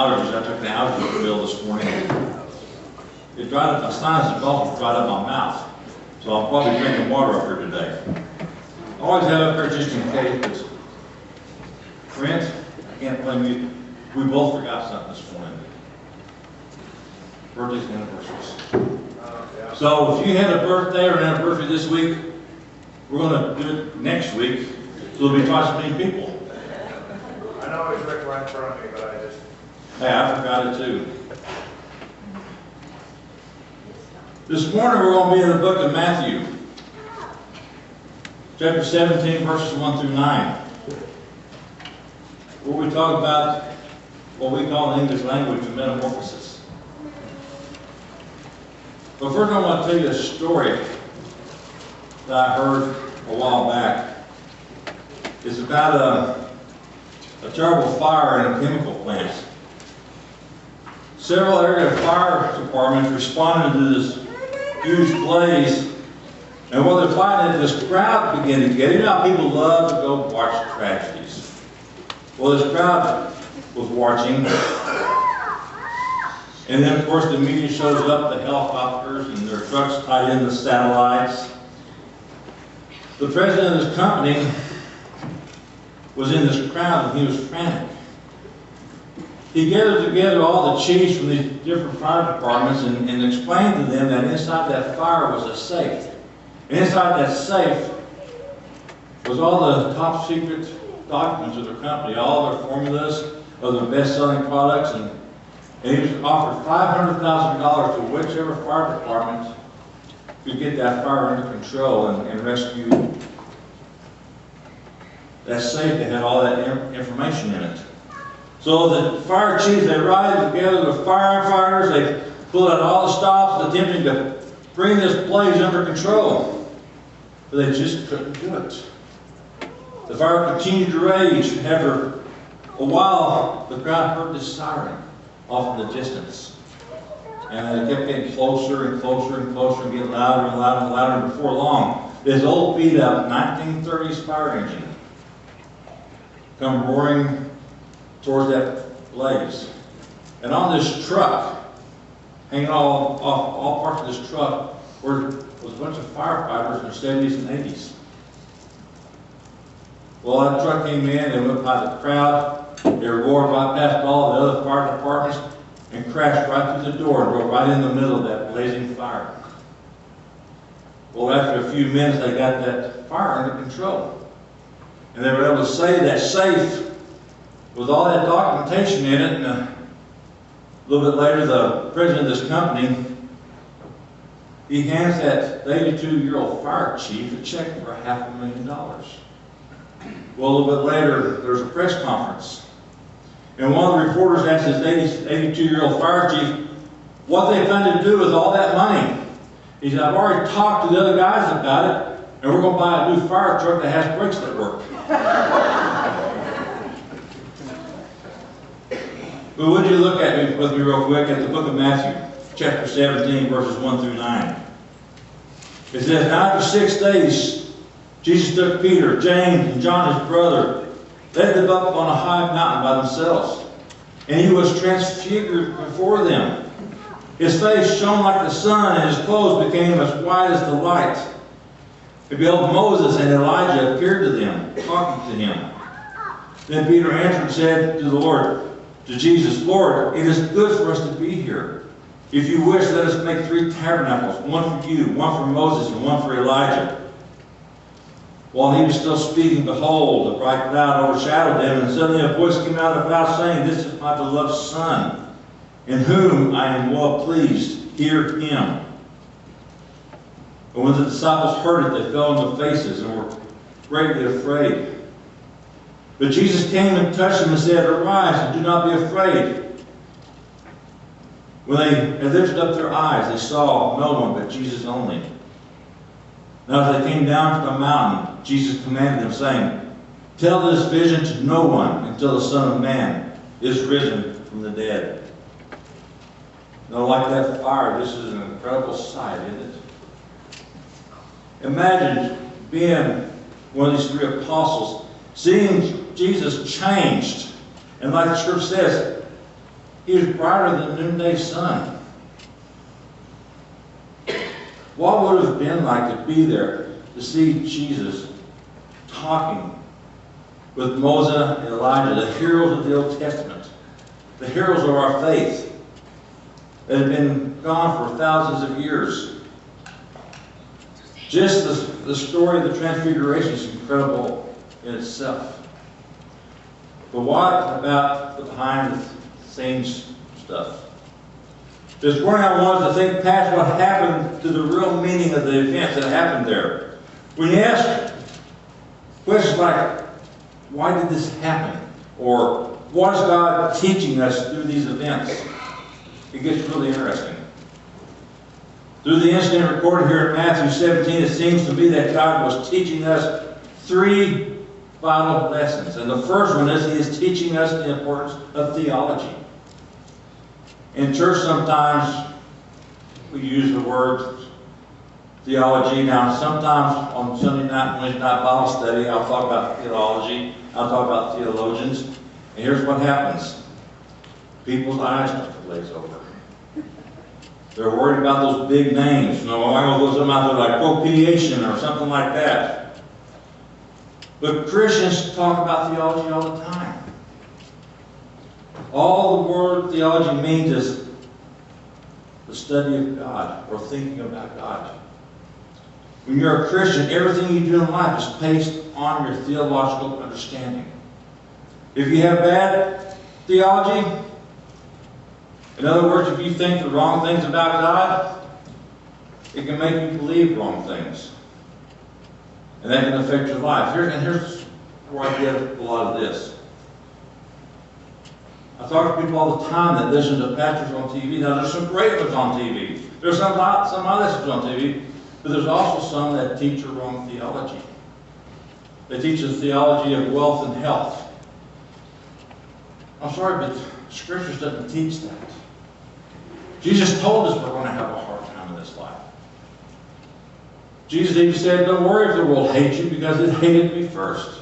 allergies. I took an allergy pill this morning. It dried up my sinus, it dried up my mouth. So I'm probably drinking water up here today. I always have up here just in case. But friends, I can't blame you. We both forgot something this morning. Birthdays and anniversaries. So if you had a birthday or an anniversary this week, we're going to do it next week. So there'll be twice as many people. I know it's Rick right in front of me, but I just... Hey, I forgot it too. This morning we're going to be in the book of Matthew, chapter 17, verses 1 through 9, where we talk about what we call in English language the metamorphosis. But first I want to tell you a story that I heard a while back. It's about a terrible fire in a chemical plant. Several area fire departments responded to this huge blaze, and while they're fighting it, this crowd began to get it. You know how people love to go watch tragedies. Well, this crowd was watching, and then of course the media shows up, the helicopters and their trucks tied in the satellites. The president of this company was in this crowd and he was frantic. He gathered together all the chiefs from these different fire departments and explained to them that inside that fire was a safe. And inside that safe was all the top secret documents of their company, all their formulas of their best-selling products, and he was offered $500,000 to whichever fire department could get that fire under control and rescue that safe that had all that information in it. So the fire chiefs, they rallied together, the firefighters, they pulled out all the stops, attempting to bring this blaze under control. But they just couldn't do it. The fire continued to rage. After a while, the crowd heard this siren off in the distance. And it kept getting closer and closer and closer and getting louder and louder and louder. And before long, this old beat-up 1930s fire engine come roaring towards that blaze. And on this truck, hanging all parts of this truck, was a bunch of firefighters in their 70s and 80s. Well, that truck came in and went by the crowd. They roared right past all the other fire departments and crashed right through the door and drove right in the middle of that blazing fire. Well, after a few minutes, they got that fire under control. And they were able to save that safe with all that documentation in it. And a little bit later, the president of this company, he hands that 82-year-old fire chief a check for $500,000. Well, a little bit later, there's a press conference. And one of the reporters asked this 82-year-old fire chief what they plan to do with all that money. He said, I've already talked to the other guys about it, and we're going to buy a new fire truck that has brakes that work. But would you look at me with me real quick at the book of Matthew, chapter 17, verses 1 through 9. It says, now after 6 days, Jesus took Peter, James, and John his brother, led them up on a high mountain by themselves. And he was transfigured before them. His face shone like the sun, and his clothes became as white as the light. And behold, Moses and Elijah appeared to them, talking to him. Then Peter answered and said to the Lord, to Jesus, Lord, it is good for us to be here. If you wish, let us make 3 tabernacles, one for you, one for Moses, and one for Elijah. While he was still speaking, behold, a bright cloud overshadowed them, and suddenly a voice came out of the cloud saying, this is my beloved Son, in whom I am well pleased. Hear him. And when the disciples heard it, they fell on their faces and were greatly afraid. But Jesus came and touched them and said, arise and do not be afraid. When they had lifted up their eyes, they saw no one but Jesus only. Now as they came down from the mountain, Jesus commanded them, saying, tell this vision to no one until the Son of Man is risen from the dead. Now like that fire, this is an incredible sight, isn't it? Imagine being one of these 3 apostles, seeing Jesus changed. And like the scripture says, He was brighter than the noonday sun. What would it have been like to be there, to see Jesus talking with Moses and Elijah, the heroes of the Old Testament, the heroes of our faith that had been gone for thousands of years? Just the story of the Transfiguration is incredible in itself. But what about the behind-the-scenes stuff? This morning I wanted to think past what happened to the real meaning of the events that happened there. When you ask questions like, why did this happen? Or, what is God teaching us through these events? It gets really interesting. Through the incident recorded here in Matthew 17, it seems to me that God was teaching us three vital lessons. And the first one is He is teaching us the importance of theology. In church sometimes we use the word theology. Now sometimes on Sunday night, Wednesday night Bible study, I'll talk about theology, I'll talk about theologians. And here's what happens. People's eyes start to glaze over. They're worried about those big names. You know, I will go something out there like propitiation or something like that. But Christians talk about theology all the time. All the word theology means is the study of God or thinking about God. When you're a Christian, everything you do in life is based on your theological understanding. If you have bad theology, in other words, if you think the wrong things about God, it can make you believe wrong things. And that can affect your life. Here's where I get a lot of this. I talk to people all the time that listen to pastors on TV. Now, there's some great ones on TV. There's some others on TV. But there's also some that teach the wrong theology. They teach the theology of wealth and health. I'm sorry, but Scripture doesn't teach that. Jesus told us we're going to have a hard time in this life. Jesus even said, don't worry if the world hates you because it hated me first.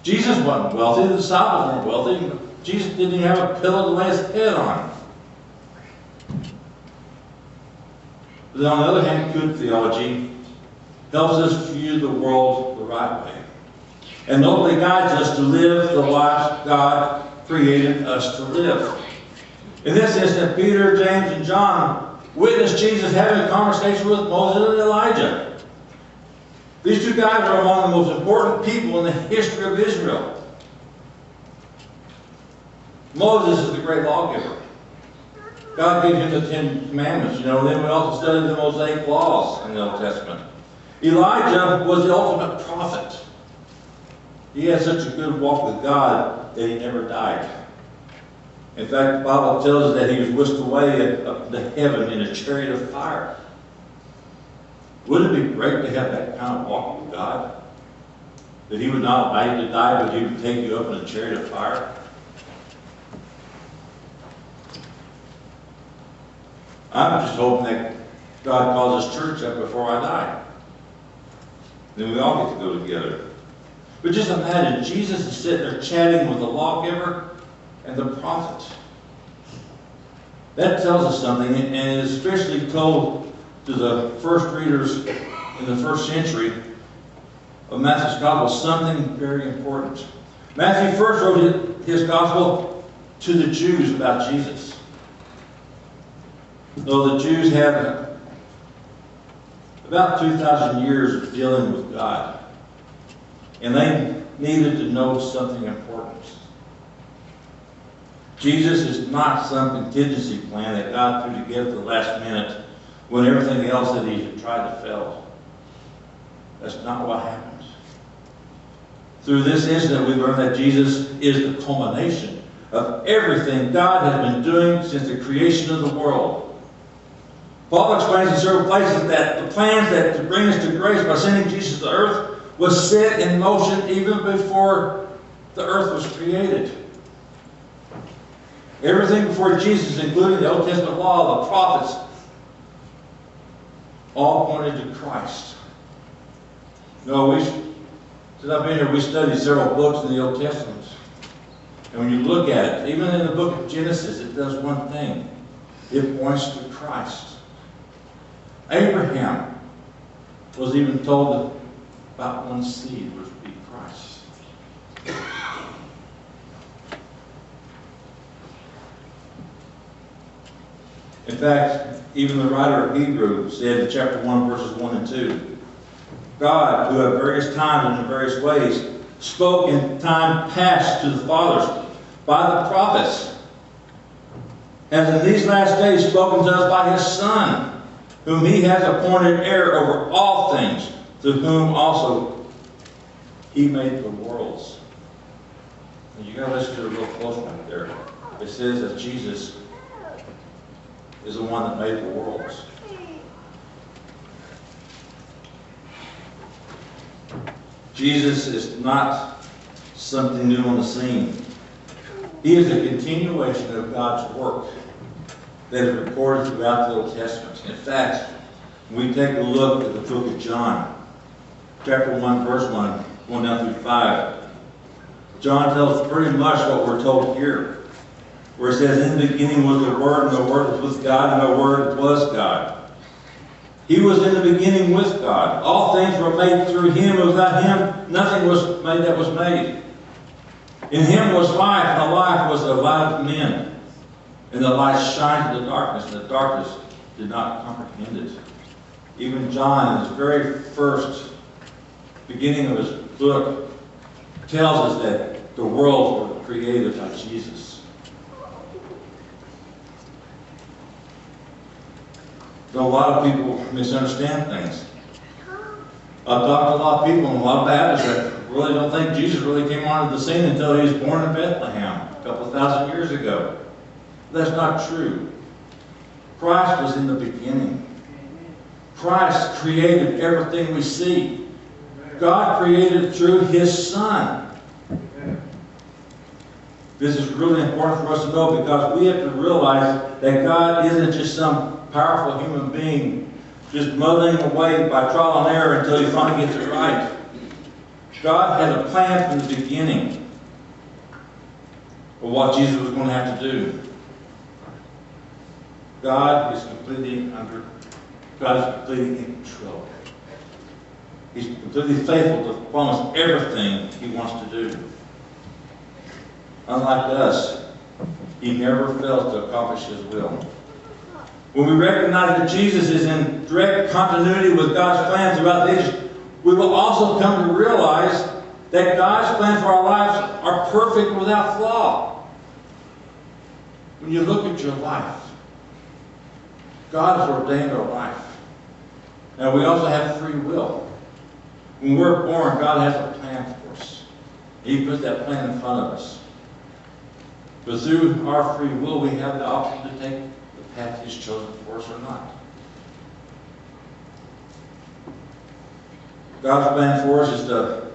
Jesus wasn't wealthy. The disciples weren't wealthy. Jesus didn't even have a pillow to lay his head on. But on the other hand, good theology helps us view the world the right way. And nobly guides us to live the lives God created us to live. In this instant, Peter, James, and John witnessed Jesus having a conversation with Moses and Elijah. These two guys are among the most important people in the history of Israel. Moses is the great lawgiver. God gave him the 10 Commandments. Then we also studied the Mosaic laws in the Old Testament. Elijah was the ultimate prophet. He had such a good walk with God that he never died. In fact, the Bible tells us that he was whisked away up to heaven in a chariot of fire. Wouldn't it be great to have that kind of walk with God? That he would not allow you to die, but he would take you up in a chariot of fire? I'm just hoping that God calls his church up before I die. Then we all get to go together. But just imagine, Jesus is sitting there chatting with the lawgiver and the prophet. That tells us something, and is especially told to the first readers in the first century of Matthew's Gospel, something very important. Matthew first wrote his Gospel to the Jews about Jesus. Though the Jews had about 2,000 years of dealing with God, and they needed to know something important. Jesus is not some contingency plan that God threw together at the last minute when everything else that he had tried to fail. That's not what happened. Through this incident, we learn that Jesus is the culmination of everything God has been doing since the creation of the world. Paul explains in several places that the plans that to bring us to grace by sending Jesus to earth was set in motion even before the earth was created. Everything before Jesus, including the Old Testament law, the prophets, all pointed to Christ. Since I've been here, we studied several books in the Old Testament. And when you look at it, even in the book of Genesis, it does one thing. It points to Christ. Abraham was even told about one seed, which would be Christ. In fact, even the writer of Hebrews said in chapter 1, verses 1 and 2, God, who at various times and in various ways spoke in time past to the fathers by the prophets, has in these last days spoken to us by his Son, whom he has appointed heir over all things, to whom also he made the worlds. And you got to listen to it real close right there. It says that Jesus is the one that made the worlds. Jesus is not something new on the scene. He is a continuation of God's work that is recorded throughout the Old Testament. In fact, when we take a look at the book of John, chapter 1, verse 1, going down through 5, John tells pretty much what we're told here, where it says, in the beginning was the Word, and the Word was with God, and the Word was God. He was in the beginning with God. All things were made through him. Without him, nothing was made that was made. In him was life, and the life was the light of men. And the light shined in the darkness, and the darkness did not comprehend it. Even John, in his very first beginning of his book, tells us that the worlds were created by Jesus. So a lot of people misunderstand things. I've talked to a lot of people and a lot of Baptists that really don't think Jesus really came onto the scene until he was born in Bethlehem a couple thousand years ago. That's not true. Christ was in the beginning. Christ created everything we see. God created through his Son. This is really important for us to know, because we have to realize that God isn't just some powerful human being just muddling away by trial and error until he finally gets it right. God had a plan from the beginning of what Jesus was going to have to do. God is completely in control. He's completely faithful to promise everything he wants to do. Unlike us, he never fails to accomplish his will. When we recognize that Jesus is in direct continuity with God's plan throughout the ages, we will also come to realize that God's plans for our lives are perfect without flaw. When you look at your life, God has ordained our life. Now, we also have free will. When we're born, God has a plan for us. He puts that plan in front of us. But through our free will, we have the option to take the path he's chosen for us or not. God's plan for us is to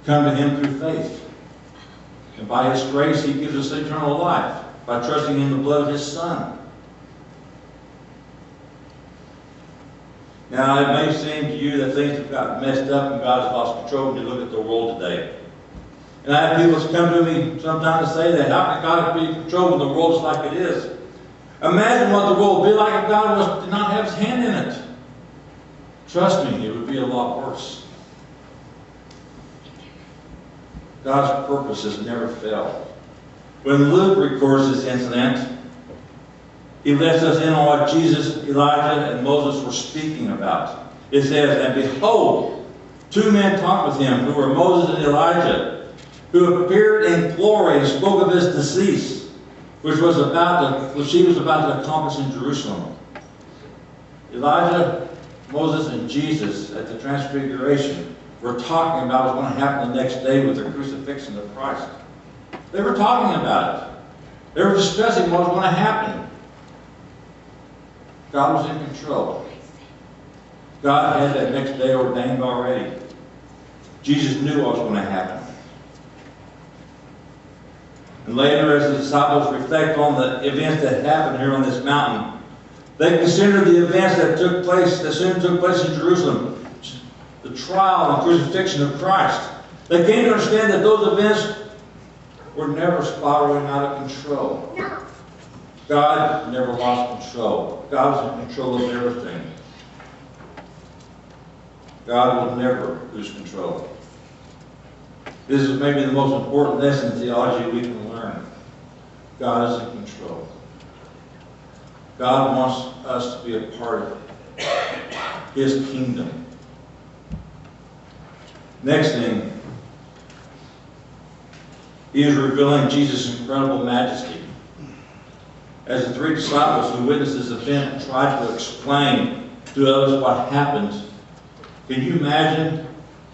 come to him through faith. And by his grace, he gives us eternal life by trusting in the blood of his Son. Now, it may seem to you that things have gotten messed up and God has lost control when you look at the world today. And I have people come to me sometimes and say that, how can God be in control when the world is like it is? Imagine what the world would be like if God did not have his hand in it. Trust me, it would be a lot worse. God's purpose has never failed. When Luke records this incident, he lets us in on what Jesus, Elijah, and Moses were speaking about. It says, and behold, two men talked with him, who were Moses and Elijah, who appeared in glory and spoke of his decease, which he was about to accomplish in Jerusalem. Elijah, Moses, and Jesus at the Transfiguration were talking about what's going to happen the next day with the crucifixion of Christ. They were talking about it. They were discussing what was going to happen. God was in control. God had that next day ordained already. Jesus knew what was going to happen. And later, as the disciples reflect on the events that happened here on this mountain, they considered the events that soon took place in Jerusalem, the trial and crucifixion of Christ. They came to understand that those events were never spiraling out of control. God never lost control. God was in control of everything. God will never lose control. This is maybe the most important lesson in theology we can learn. God is in control. God wants us to be a part of His kingdom. Next thing, He is revealing Jesus' incredible majesty. As the three disciples who witnessed this event tried to explain to others what happened, can you imagine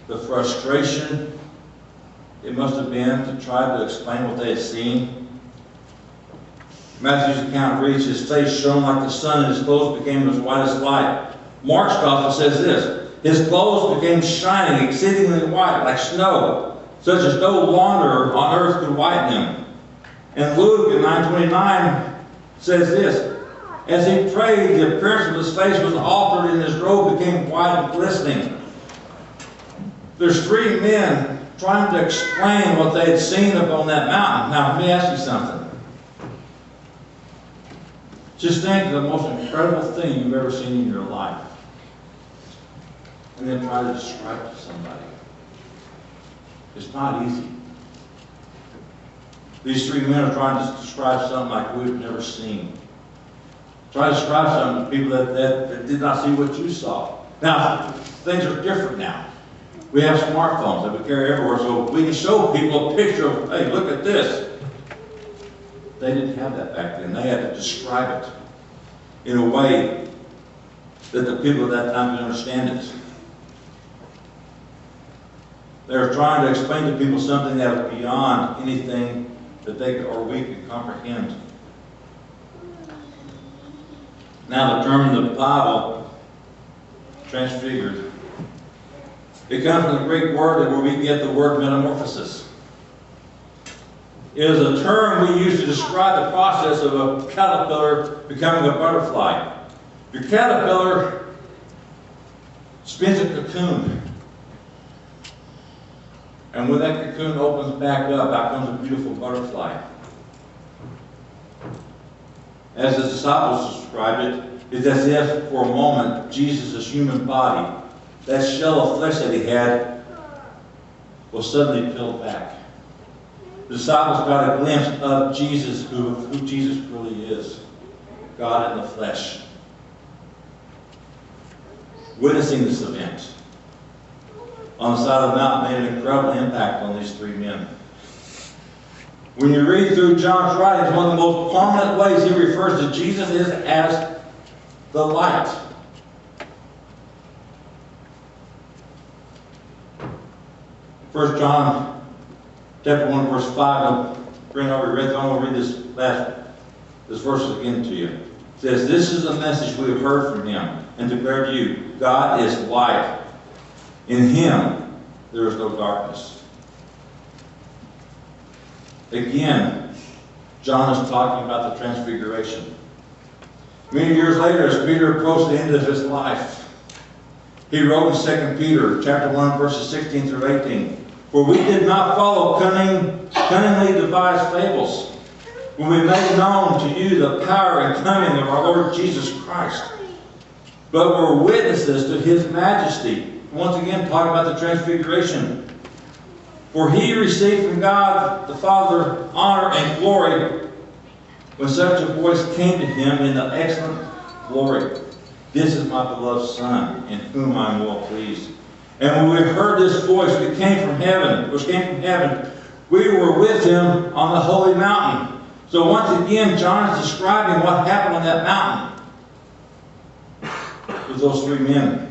the frustration it must have been to try to explain what they had seen? Matthew's account reads, his face shone like the sun, and his clothes became as white as light. Mark's gospel says this, his clothes became shining, exceedingly white, like snow, such as no wanderer on earth could whiten him. And Luke in 9:29 says this, as he prayed, the appearance of his face was altered, and his robe became white and glistening. There's three men trying to explain what they had seen up on that mountain. Now, let me ask you something. Just think of the most incredible thing you've ever seen in your life, and then try to describe it to somebody. It's not easy. These three men are trying to describe something like we've never seen. Try to describe something to people that did not see what you saw. Now, things are different now. We have smartphones that we carry everywhere, so we can show people a picture of, hey, look at this. They didn't have that back then. They had to describe it in a way that the people at that time could understand it. They were trying to explain to people something that was beyond anything that they or we could comprehend. Now, the term in the Bible, transfigured, it comes from the Greek word where we get the word metamorphosis. It is a term we use to describe the process of a caterpillar becoming a butterfly. Your caterpillar spins a cocoon. And when that cocoon opens back up, out comes a beautiful butterfly. As the disciples described it, it's as if for a moment Jesus' human body, that shell of flesh that he had, was suddenly peeled back. The disciples got a glimpse of Jesus, who Jesus really is, God in the flesh. Witnessing this event on the side of the mountain made an incredible impact on these three men. When you read through John's writings, one of the most prominent ways he refers to Jesus is as the light. First John chapter 1, verse 5. I'll bring over read. I'm going to read this verse again to you. It says, "This is the message we have heard from him and declare to you: God is light. In him there is no darkness." Again, John is talking about the transfiguration. Many years later, as Peter approached the end of his life, he wrote in 2 Peter chapter 1, verses 16 through 18, "For we did not follow cunningly devised fables, when we made known to you the power and coming of our Lord Jesus Christ, but were witnesses to his majesty." Once again, talking about the transfiguration. "For he received from God the Father honor and glory when such a voice came to him in the excellent glory. This is my beloved Son, in whom I am well pleased. And when we heard this voice which came from heaven, we were with him on the holy mountain." So once again, John is describing what happened on that mountain with those three men.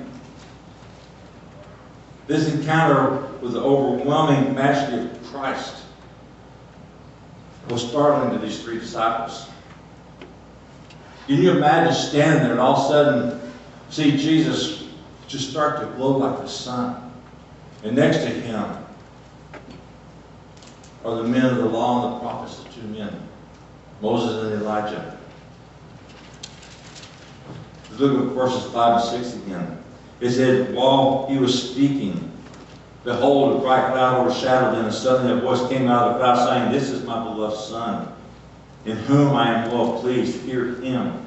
This encounter with the overwhelming majesty of Christ was startling to these three disciples. Can you imagine standing there and all of a sudden see Jesus just start to glow like the sun? And next to him are the men of the law and the prophets, the two men, Moses and Elijah. Let's look at verses 5 and 6 again. It said, while he was speaking, Behold, a bright cloud overshadowed them, and suddenly a voice came out of the cloud saying, This is my beloved Son, in whom I am well pleased. Hear him.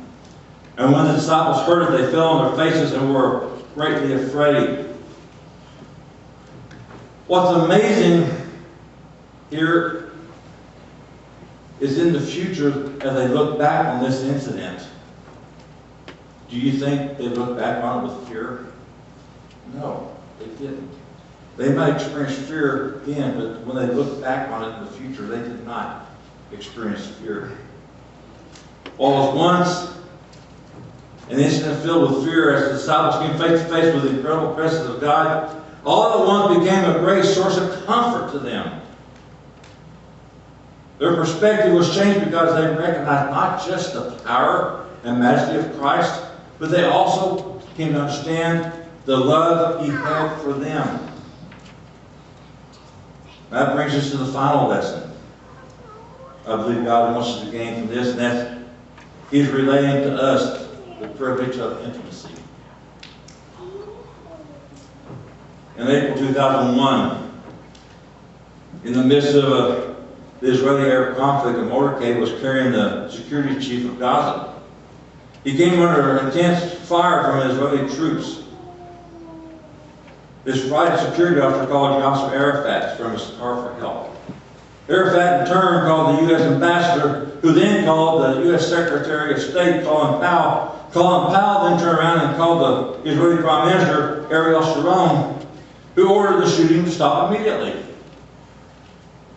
And when the disciples heard it, they fell on their faces and were greatly afraid. What's amazing here is in the future, as they look back on this incident, do you think they look back on it with fear? No, they didn't. They might experience fear then, but when they look back on it in the future, they did not experience fear. All at once, an incident filled with fear as the disciples came face to face with the incredible presence of God, all at once became a great source of comfort to them. Their perspective was changed because they recognized not just the power and majesty of Christ, but they also came to understand the love He had for them. That brings us to the final lesson I believe God wants us to gain from this, and that's He's relaying to us the privilege of intimacy. In April 2001, in the midst of the Israeli-Arab conflict, a motorcade was carrying the security chief of Gaza. He came under intense fire from Israeli troops. This frightened security officer called Yasser Arafat from his car for help. Arafat in turn called the U.S. ambassador, who then called the U.S. Secretary of State, Colin Powell. Colin Powell then turned around and called the Israeli Prime Minister, Ariel Sharon, who ordered the shooting to stop immediately.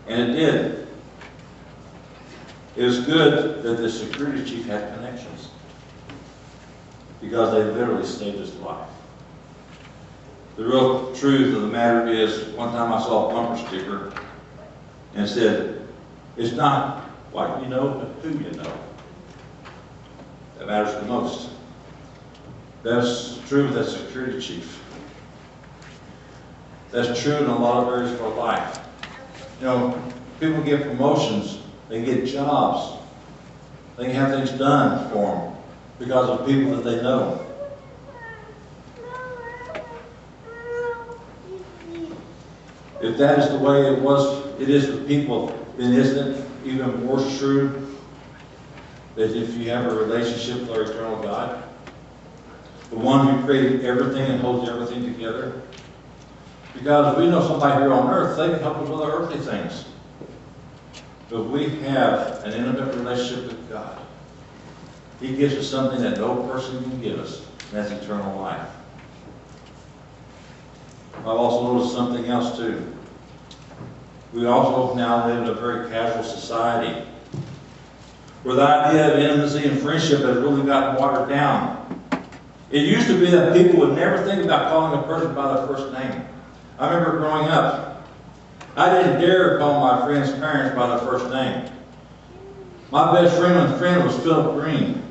And it did. It was good that the security chief had connections, because they literally saved his life. The real truth of the matter is, one time I saw a bumper sticker and it said, it's not what you know, but who you know that matters the most. That's true with that security chief. That's true in a lot of areas of our life. You know, people get promotions, they get jobs, they can have things done for them because of people that they know. If that is the way it is with people, then isn't it even more true that if you have a relationship with our eternal God, the one who created everything and holds everything together? Because if we know somebody here on earth, they can help us with our earthly things. But we have an intimate relationship with God. He gives us something that no person can give us, and that's eternal life. I've also noticed something else too. We also now live in a very casual society, where the idea of intimacy and friendship has really gotten watered down. It used to be that people would never think about calling a person by their first name. I remember growing up, I didn't dare call my friend's parents by their first name. My best friend was Philip Green,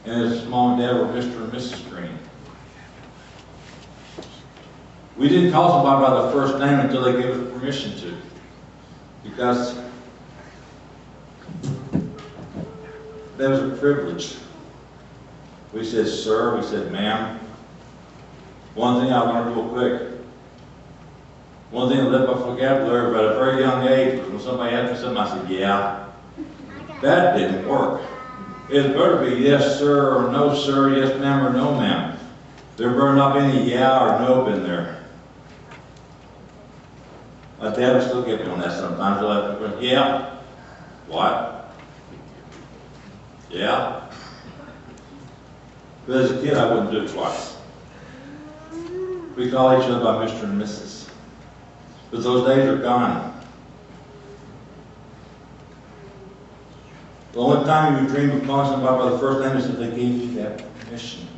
and his mom and dad were Mr. and Mrs. Green. We didn't call somebody by their first name until they gave us permission to, because that was a privilege. We said sir, we said ma'am. One thing I learned real quick, one thing that left my vocabulary at a very young age was when somebody asked me something, I said, yeah. That didn't work. It better be yes sir or no sir, yes ma'am or no ma'am. There better not be any yeah or nope in there. My dad would still get me on that sometimes. He'll have to go, yeah. What? Yeah. But as a kid, I wouldn't do it twice. We call each other by Mr. and Mrs. But those days are gone. The only time you dream of calling somebody by the first name is if they gave you that permission.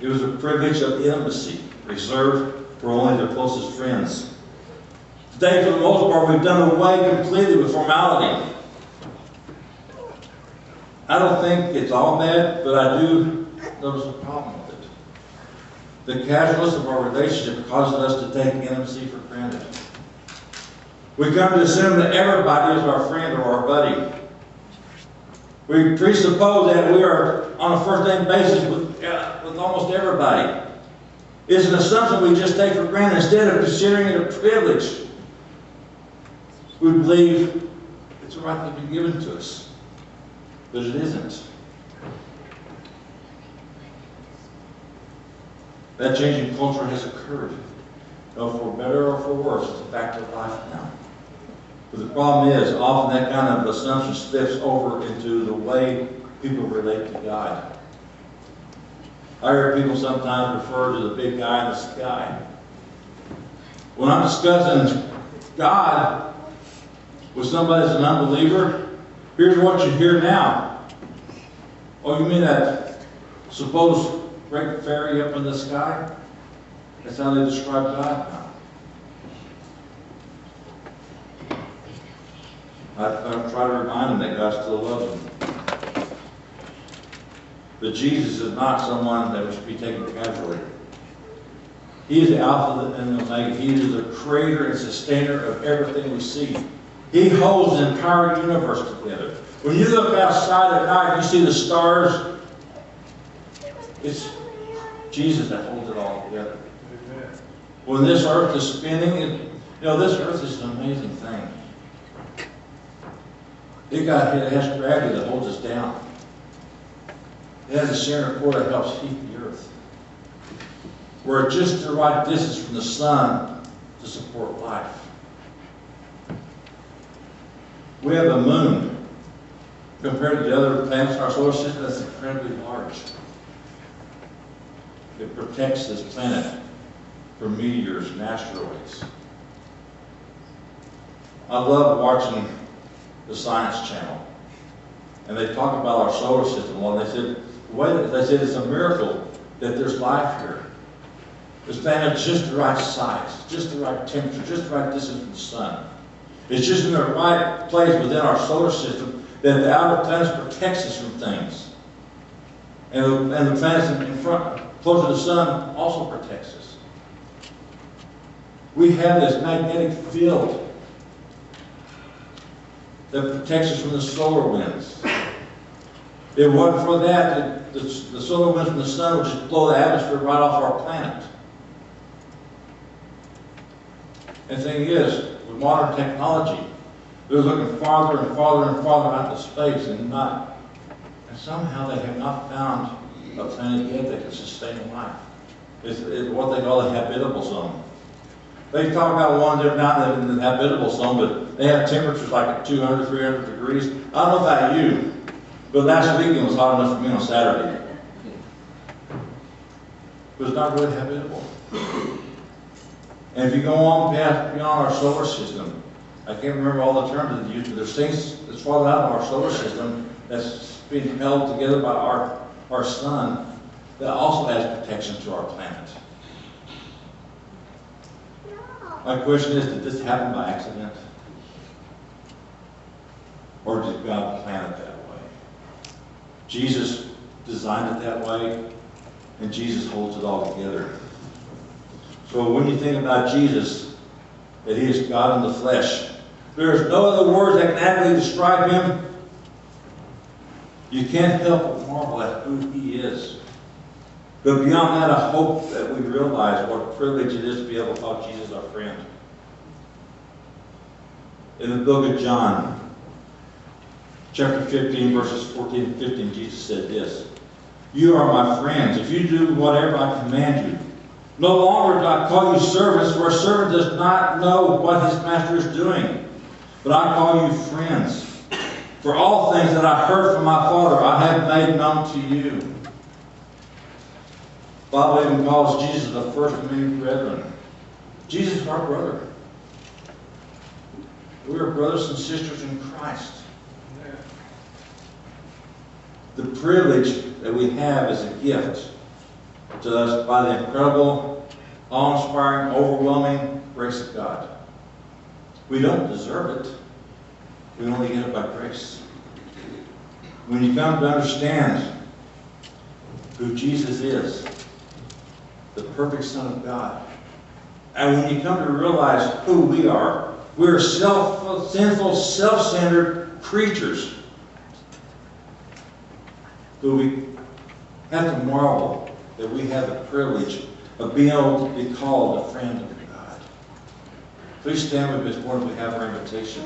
It was a privilege of intimacy, reserved for only their closest friends. Today, for the most part, we've done away completely with formality. I don't think it's all bad, but I do notice a problem with it. The casualness of our relationship causes us to take intimacy for granted. We come to assume that everybody is our friend or our buddy. We presuppose that we are on a first-name basis with almost everybody. is an assumption we just take for granted. Instead of considering it a privilege, we believe it's a right that has been given to us. But it isn't. That change in culture has occurred. No, for better or for worse, it's a fact of life now. But the problem is, often that kind of assumption slips over into the way people relate to God. I hear people sometimes refer to the big guy in the sky. When I'm discussing God with somebody that's an unbeliever, here's what you hear now. Oh, you mean that supposed great fairy up in the sky? That's how they describe God now. I try to remind them that God still loves them. But Jesus is not someone that should be taken casually. He is the Alpha and the Omega. He is the creator and sustainer of everything we see. He holds the entire universe together. When you look outside at night and you see the stars, it's Jesus that holds it all together. Amen. When this earth is spinning, this earth is an amazing thing. It has gravity that holds us down. It has a center core that helps heat the earth. We're just the right distance from the sun to support life. We have a moon. Compared to the other planets in our solar system, that's incredibly large. It protects this planet from meteors and asteroids. I love watching the Science Channel. And they talk about our solar system. Well, they said it's a miracle that there's life here. This planet is just the right size, just the right temperature, just the right distance from the sun. It's just in the right place within our solar system that the outer planets protects us from things. And the planets in front, closer to the sun, also protects us. We have this magnetic field that protects us from the solar winds. If it wasn't for that, the solar winds from the sun would just blow the atmosphere right off our planet. And the thing is, with modern technology, they're looking farther and farther and farther out into space and somehow they have not found a planet yet that can sustain life. It's what they call the habitable zone. They talk about one they're not in the habitable zone, but they have temperatures like at 200, 300 degrees. I don't know about you, but last weekend was hot enough for me on Saturday. But it's not really habitable. And if you go on beyond our solar system, I can't remember all the terms that they use, but there's things that's falling out of our solar system that's being held together by our sun that also has protection to our planet. My question is, did this happen by accident? Or did God plan it that way? Jesus designed it that way, and Jesus holds it all together. So when you think about Jesus, that he is God in the flesh, there is no other words that can adequately describe him. You can't help but marvel at who he is. But beyond that, I hope that we realize what a privilege it is to be able to call Jesus our friend. In the book of John, chapter 15, verses 14 and 15, Jesus said this: "You are my friends if you do whatever I command you. No longer do I call you servants, for a servant does not know what his master is doing. But I call you friends. For all things that I heard from my Father I have made known to you." The Bible even calls Jesus the first of many brethren. Jesus is our brother. We are brothers and sisters in Christ. The privilege that we have is a gift to us by the incredible, awe-inspiring, overwhelming grace of God. We don't deserve it. We only get it by grace. When you come to understand who Jesus is, the perfect Son of God, and when you come to realize who we are, we're sinful, self-centered creatures who we have to marvel that we have the privilege of being able to be called a friend of God. Please stand with me this morning. We have our invitation.